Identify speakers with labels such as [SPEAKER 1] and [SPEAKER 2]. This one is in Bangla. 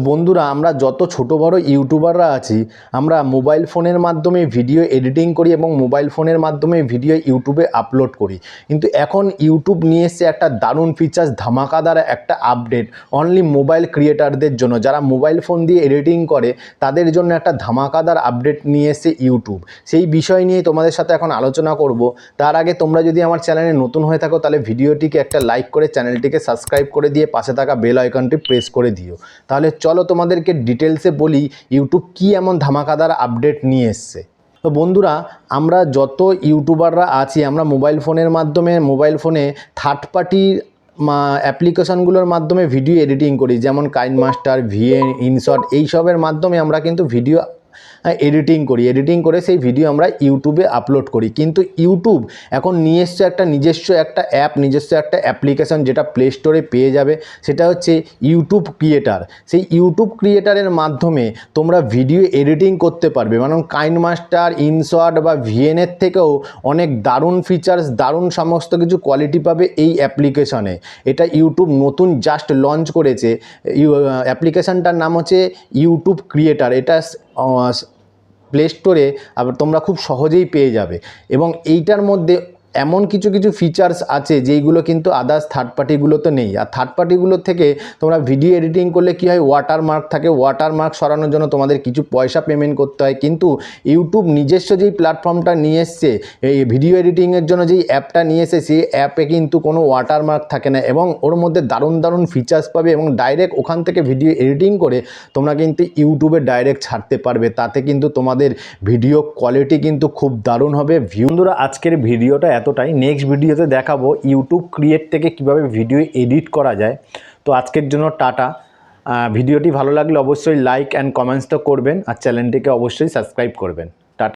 [SPEAKER 1] বন্ধুরা, আমরা যত ছোট বড় ইউটিউবাররা আছি, আমরা মোবাইল ফোনের মাধ্যমে ভিডিও এডিটিং করি এবং মোবাইল ফোনের মাধ্যমে ভিডিও ইউটিউবে আপলোড করি। কিন্তু এখন ইউটিউব নিয়ে এসেছে একটা দারুণ ফিচার্স, ধামাকাদার একটা আপডেট অনলি মোবাইল ক্রিয়েটারদের জন্য। যারা মোবাইল ফোন দিয়ে এডিটিং করে তাদের জন্য একটা ধামাকাদার আপডেট নিয়ে এসেছে ইউটিউব। সেই বিষয় নিয়ে তোমাদের সাথে এখন আলোচনা করব। তার আগে তোমরা যদি আমার চ্যানেলে নতুন হয়ে থাকো তাহলে ভিডিওটিকে একটা লাইক করে চ্যানেলটিকে সাবস্ক্রাইব করে দিয়ে পাশে থাকা বেল আইকনটি প্রেস করে দিও। তাহলে চলো তোমাদেরকে ডিটেলসে বলি ইউটিউব কী এমন ধামাকাদার আপডেট নিয়ে এসছে। তো বন্ধুরা, আমরা যত ইউটিউবাররা আছি, আমরা মোবাইল ফোনের মাধ্যমে মোবাইল ফোনে থার্ড পার্টি অ্যাপ্লিকেশনগুলোর মাধ্যমে ভিডিও এডিটিং করি, যেমন কাইনমাস্টার, ভিএন, ইনশট, এইসবের মাধ্যমে আমরা কিন্তু ভিডিও এডিটিং করে সেই ভিডিও আমরা ইউটিউবে আপলোড করি। কিন্তু ইউটিউব এখন নিয়ে এসছে একটা নিজস্ব একটা অ্যাপ, নিজস্ব একটা অ্যাপ্লিকেশন, যেটা প্লে স্টোরে পেয়ে যাবে। সেটা হচ্ছে ইউটিউব ক্রিয়েটার। সেই ইউটিউব ক্রিয়েটারের মাধ্যমে তোমরা ভিডিও এডিটিং করতে পারবে, মানে কাইনমাস্টার, ইনশট বা ভিএনের থেকেও অনেক দারুণ ফিচার্স, দারুণ সমস্ত কিছু কোয়ালিটি পাবে এই অ্যাপ্লিকেশনে। এটা ইউটিউব নতুন জাস্ট লঞ্চ করেছে। অ্যাপ্লিকেশনটার নাম হচ্ছে ইউটিউব ক্রিয়েটার। এটা প্লে স্টোরে আবার তোমরা খুব সহজেই পেয়ে যাবে এবং এইটার মধ্যে এমন কিছু কিছু ফিচার্স আছে যেইগুলো কিন্তু আদার্স থার্ড পার্টিগুলোতে নেই। আর থার্ড পার্টিগুলোর থেকে তোমরা ভিডিও এডিটিং করলে কী হয়, ওয়াটারমার্ক থাকে, ওয়াটারমার্ক সরানোর জন্য তোমাদের কিছু পয়সা পেমেন্ট করতে হয়। কিন্তু ইউটিউব নিজস্ব যেই প্ল্যাটফর্মটা নিয়ে এসছে, এই ভিডিও এডিটিংয়ের জন্য যেই অ্যাপটা নিয়ে এসে, সেই অ্যাপে কিন্তু কোনো ওয়াটারমার্ক থাকে না এবং ওর মধ্যে দারুণ দারুণ ফিচার্স পাবে এবং ডাইরেক্ট ওখান থেকে ভিডিও এডিটিং করে তোমরা কিন্তু ইউটিউবে ডাইরেক্ট ছাড়তে পারবে। তাতে কিন্তু তোমাদের ভিডিও কোয়ালিটি কিন্তু খুব দারুণ হবে। বন্ধুরা, আজকের ভিডিওটা এতটাই। নেক্সট ভিডিওতে দেখাবো ইউটিউব ক্রিয়েট থেকে কিভাবে ভিডিও এডিট করা যায়। তো আজকের জন্য টাটা। ভিডিওটি ভালো লাগলে অবশ্যই লাইক অ্যান্ড কমেন্টস তো করবেন আর চ্যানেলটিকে অবশ্যই সাবস্ক্রাইব করবেন।